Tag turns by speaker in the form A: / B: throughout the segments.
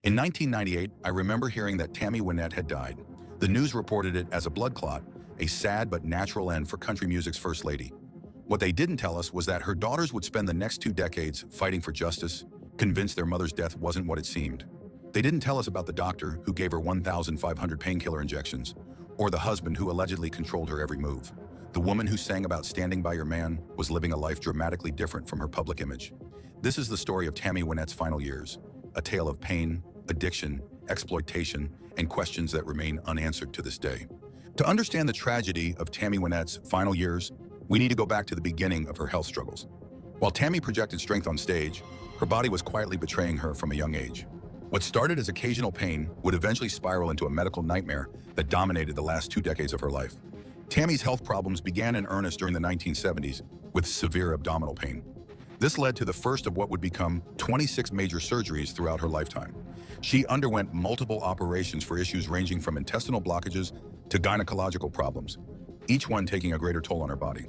A: In 1998, I remember hearing that Tammy Wynette had died. The news reported it as a blood clot, a sad but natural end for country music's first lady. What they didn't tell us was that her daughters would spend the next 2 decades fighting for justice, convinced their mother's death wasn't what it seemed. They didn't tell us about the doctor who gave her 1,500 painkiller injections, or the husband who allegedly controlled her every move. The woman who sang about standing by your man was living a life dramatically different from her public image. This is the story of Tammy Wynette's final years, a tale of pain, addiction, exploitation, and questions that remain unanswered to this day. To understand the tragedy of Tammy Wynette's final years, we need to go back to the beginning of her health struggles. While Tammy projected strength on stage, her body was quietly betraying her from a young age. What started as occasional pain would eventually spiral into a medical nightmare that dominated the last 2 decades of her life. Tammy's health problems began in earnest during the 1970s with severe abdominal pain. This led to the first of what would become 26 major surgeries throughout her lifetime. She underwent multiple operations for issues ranging from intestinal blockages to gynecological problems, each one taking a greater toll on her body.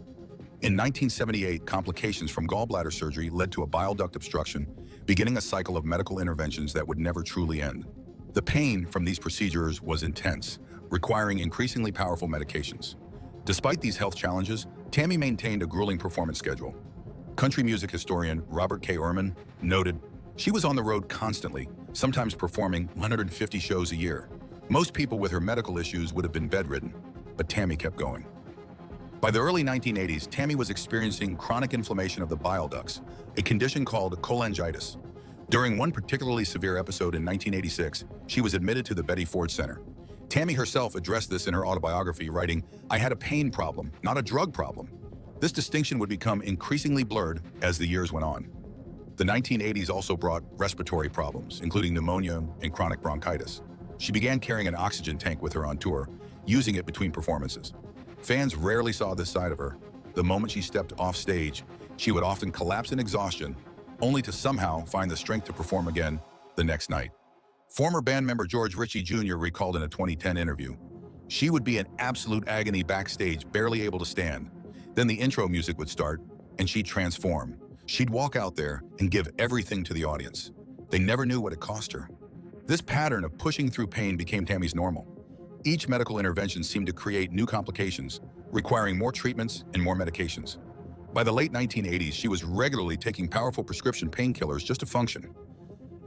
A: In 1978, complications from gallbladder surgery led to a bile duct obstruction, beginning a cycle of medical interventions that would never truly end. The pain from these procedures was intense, requiring increasingly powerful medications. Despite these health challenges, Tammy maintained a grueling performance schedule. Country music historian Robert K. Ehrman noted, "She was on the road constantly, sometimes performing 150 shows a year. Most people with her medical issues would have been bedridden, but Tammy kept going." By the early 1980s, Tammy was experiencing chronic inflammation of the bile ducts, a condition called cholangitis. During one particularly severe episode in 1986, she was admitted to the Betty Ford Center. Tammy herself addressed this in her autobiography, writing, "I had a pain problem, not a drug problem." This distinction would become increasingly blurred as the years went on. The 1980s also brought respiratory problems, including pneumonia and chronic bronchitis. She began carrying an oxygen tank with her on tour, using it between performances. Fans rarely saw this side of her. The moment she stepped off stage, she would often collapse in exhaustion, only to somehow find the strength to perform again the next night. Former band member George Ritchie Jr. recalled in a 2010 interview, "She would be in absolute agony backstage, barely able to stand. Then the intro music would start, and she'd transform. She'd walk out there and give everything to the audience. They never knew what it cost her." This pattern of pushing through pain became Tammy's normal. Each medical intervention seemed to create new complications, requiring more treatments and more medications. By the late 1980s, she was regularly taking powerful prescription painkillers just to function.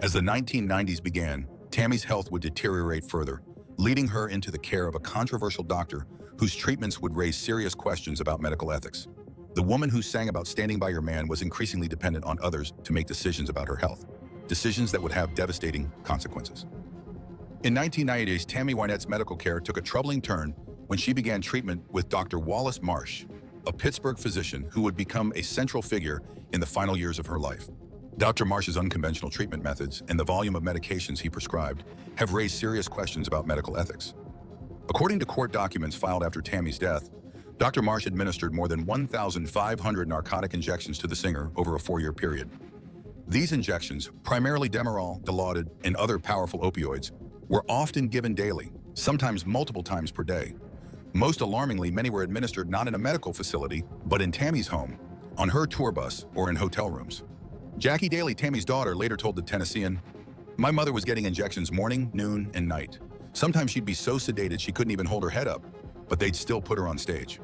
A: As the 1990s began, Tammy's health would deteriorate further, leading her into the care of a controversial doctor whose treatments would raise serious questions about medical ethics. The woman who sang about standing by your man was increasingly dependent on others to make decisions about her health, decisions that would have devastating consequences. In 1998, Tammy Wynette's medical care took a troubling turn when she began treatment with Dr. Wallace Marsh, a Pittsburgh physician who would become a central figure in the final years of her life. Dr. Marsh's unconventional treatment methods and the volume of medications he prescribed have raised serious questions about medical ethics. According to court documents filed after Tammy's death, Dr. Marsh administered more than 1,500 narcotic injections to the singer over a 4-year period. These injections, primarily Demerol, Dilaudid, and other powerful opioids, were often given daily, sometimes multiple times per day. Most alarmingly, many were administered not in a medical facility, but in Tammy's home, on her tour bus, or in hotel rooms. Jackie Daly, Tammy's daughter, later told the Tennessean, "My mother was getting injections morning, noon, and night. Sometimes she'd be so sedated she couldn't even hold her head up, but they'd still put her on stage."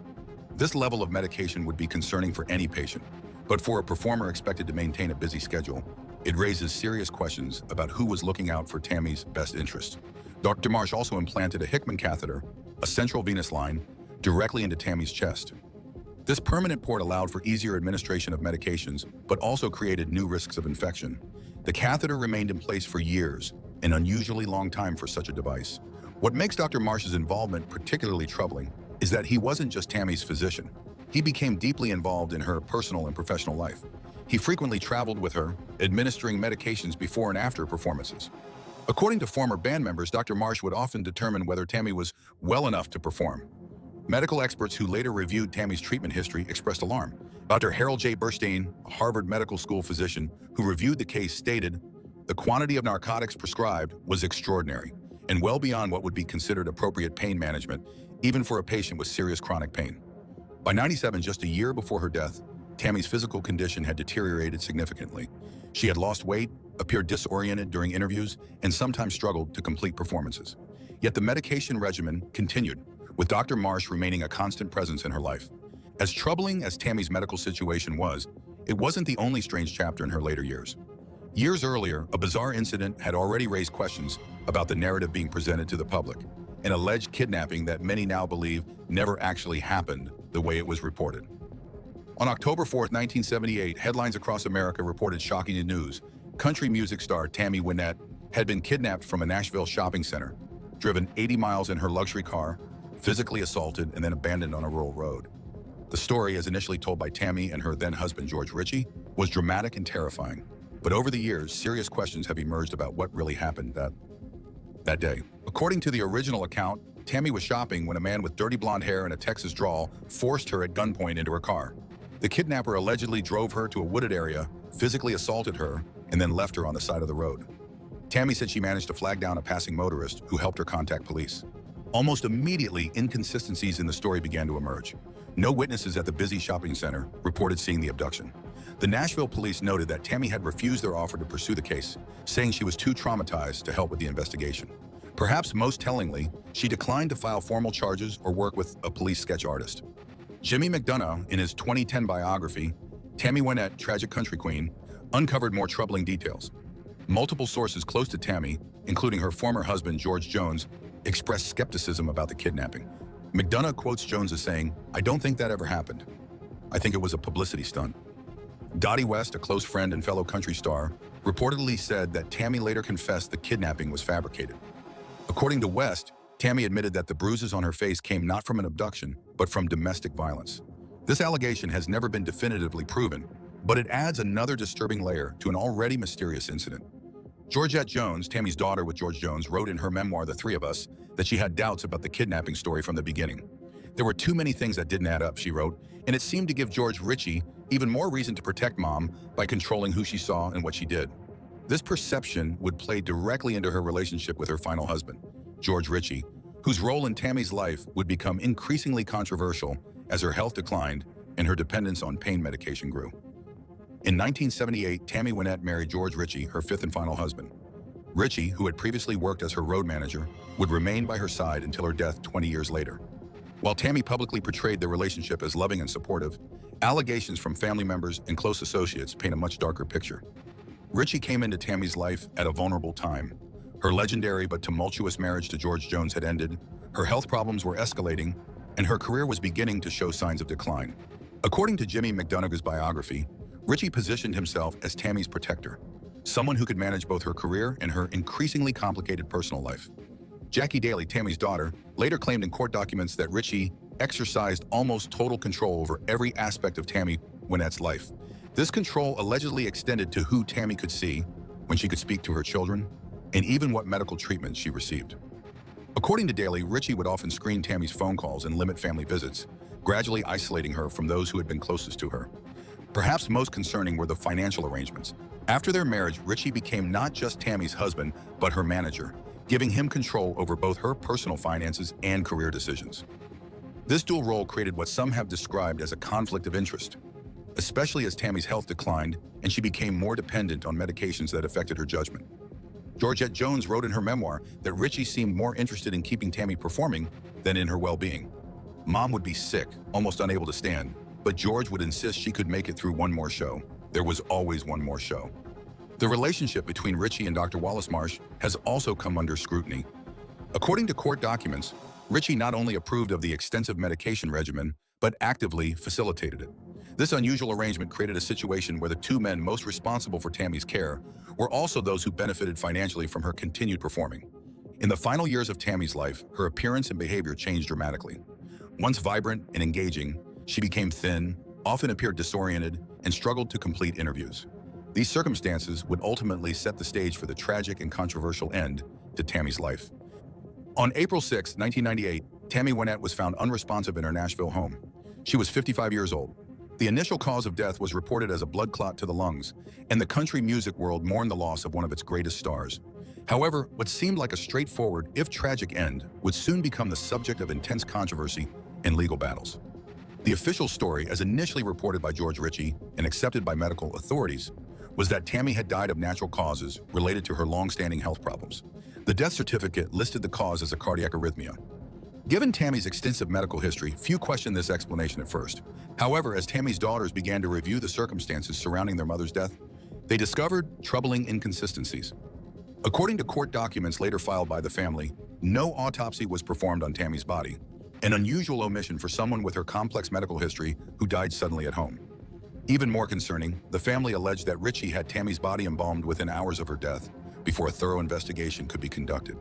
A: This level of medication would be concerning for any patient, but for a performer expected to maintain a busy schedule, it raises serious questions about who was looking out for Tammy's best interests. Dr. Marsh also implanted a Hickman catheter, a central venous line, directly into Tammy's chest. This permanent port allowed for easier administration of medications, but also created new risks of infection. The catheter remained in place for years, an unusually long time for such a device. What makes Dr. Marsh's involvement particularly troubling is that he wasn't just Tammy's physician. He became deeply involved in her personal and professional life. He frequently traveled with her, administering medications before and after performances. According to former band members, Dr. Marsh would often determine whether Tammy was well enough to perform. Medical experts who later reviewed Tammy's treatment history expressed alarm. Dr. Harold J. Burstein, a Harvard Medical School physician who reviewed the case, stated, "The quantity of narcotics prescribed was extraordinary and well beyond what would be considered appropriate pain management, even for a patient with serious chronic pain." By 97, just a year before her death, Tammy's physical condition had deteriorated significantly. She had lost weight, appeared disoriented during interviews, and sometimes struggled to complete performances. Yet the medication regimen continued, with Dr. Marsh remaining a constant presence in her life. As troubling as Tammy's medical situation was, it wasn't the only strange chapter in her later years. Years earlier, a bizarre incident had already raised questions about the narrative being presented to the public, an alleged kidnapping that many now believe never actually happened the way it was reported. On October 4, 1978, headlines across America reported shocking news. Country music star Tammy Wynette had been kidnapped from a Nashville shopping center, driven 80 miles in her luxury car, physically assaulted, and then abandoned on a rural road. The story, as initially told by Tammy and her then-husband George Ritchie, was dramatic and terrifying. But over the years, serious questions have emerged about what really happened that day. According to the original account, Tammy was shopping when a man with dirty blonde hair and a Texas drawl forced her at gunpoint into her car. The kidnapper allegedly drove her to a wooded area, physically assaulted her, and then left her on the side of the road. Tammy said she managed to flag down a passing motorist who helped her contact police. Almost immediately, inconsistencies in the story began to emerge. No witnesses at the busy shopping center reported seeing the abduction. The Nashville police noted that Tammy had refused their offer to pursue the case, saying she was too traumatized to help with the investigation. Perhaps most tellingly, she declined to file formal charges or work with a police sketch artist. Jimmy McDonough, in his 2010 biography, Tammy Wynette, Tragic Country Queen, uncovered more troubling details. Multiple sources close to Tammy, including her former husband George Jones, expressed skepticism about the kidnapping. McDonough quotes Jones as saying, "I don't think that ever happened. I think it was a publicity stunt." Dottie West, a close friend and fellow country star, reportedly said that Tammy later confessed the kidnapping was fabricated. According to West, Tammy admitted that the bruises on her face came not from an abduction, but from domestic violence. This allegation has never been definitively proven, but it adds another disturbing layer to an already mysterious incident. Georgette Jones, Tammy's daughter with George Jones, wrote in her memoir, The Three of Us, that she had doubts about the kidnapping story from the beginning. There were too many things that didn't add up, she wrote, and it seemed to give George Ritchie even more reason to protect Mom by controlling who she saw and what she did. This perception would play directly into her relationship with her final husband, George Ritchie, whose role in Tammy's life would become increasingly controversial as her health declined and her dependence on pain medication grew. In 1978, Tammy Wynette married George Ritchie, her fifth and final husband. Ritchie, who had previously worked as her road manager, would remain by her side until her death 20 years later. While Tammy publicly portrayed their relationship as loving and supportive, allegations from family members and close associates paint a much darker picture. Ritchie came into Tammy's life at a vulnerable time. Her legendary but tumultuous marriage to George Jones had ended, her health problems were escalating, and her career was beginning to show signs of decline. According to Jimmy McDonough's biography, Ritchie positioned himself as Tammy's protector, someone who could manage both her career and her increasingly complicated personal life. Jackie Daly, Tammy's daughter, later claimed in court documents that Ritchie exercised almost total control over every aspect of Tammy Wynette's life. This control allegedly extended to who Tammy could see, when she could speak to her children, and even what medical treatment she received. According to Daly, Ritchie would often screen Tammy's phone calls and limit family visits, gradually isolating her from those who had been closest to her. Perhaps most concerning were the financial arrangements. After their marriage, Ritchie became not just Tammy's husband, but her manager, giving him control over both her personal finances and career decisions. This dual role created what some have described as a conflict of interest, especially as Tammy's health declined and she became more dependent on medications that affected her judgment. Georgette Jones wrote in her memoir that Ritchie seemed more interested in keeping Tammy performing than in her well-being. Mom would be sick, almost unable to stand, but George would insist she could make it through one more show. There was always one more show. The relationship between Ritchie and Dr. Wallace Marsh has also come under scrutiny. According to court documents, Ritchie not only approved of the extensive medication regimen, but actively facilitated it. This unusual arrangement created a situation where the two men most responsible for Tammy's care were also those who benefited financially from her continued performing. In the final years of Tammy's life, her appearance and behavior changed dramatically. Once vibrant and engaging, she became thin, often appeared disoriented, and struggled to complete interviews. These circumstances would ultimately set the stage for the tragic and controversial end to Tammy's life. On April 6, 1998, Tammy Wynette was found unresponsive in her Nashville home. She was 55 years old. The initial cause of death was reported as a blood clot to the lungs, and the country music world mourned the loss of one of its greatest stars. However, what seemed like a straightforward, if tragic end, would soon become the subject of intense controversy and legal battles. The official story, as initially reported by George Ritchie and accepted by medical authorities, was that Tammy had died of natural causes related to her long-standing health problems. The death certificate listed the cause as a cardiac arrhythmia. Given Tammy's extensive medical history, few questioned this explanation at first. However, as Tammy's daughters began to review the circumstances surrounding their mother's death, they discovered troubling inconsistencies. According to court documents later filed by the family, no autopsy was performed on Tammy's body, an unusual omission for someone with her complex medical history who died suddenly at home. Even more concerning, the family alleged that Richie had Tammy's body embalmed within hours of her death before a thorough investigation could be conducted.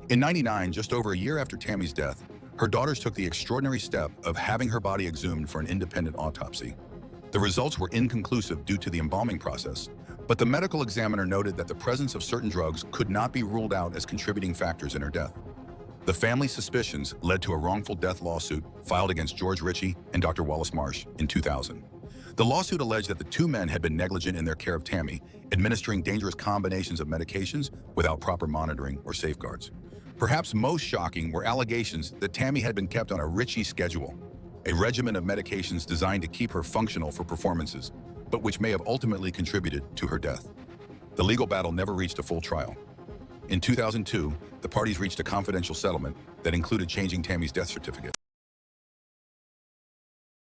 A: In '99, just over a year after Tammy's death, her daughters took the extraordinary step of having her body exhumed for an independent autopsy. The results were inconclusive due to the embalming process, but the medical examiner noted that the presence of certain drugs could not be ruled out as contributing factors in her death. The family's suspicions led to a wrongful death lawsuit filed against George Ritchie and Dr. Wallace Marsh in 2000. The lawsuit alleged that the two men had been negligent in their care of Tammy, administering dangerous combinations of medications without proper monitoring or safeguards. Perhaps most shocking were allegations that Tammy had been kept on a Ritchie schedule, a regimen of medications designed to keep her functional for performances, but which may have ultimately contributed to her death. The legal battle never reached a full trial. In 2002, the parties reached a confidential settlement that included changing Tammy's death certificate.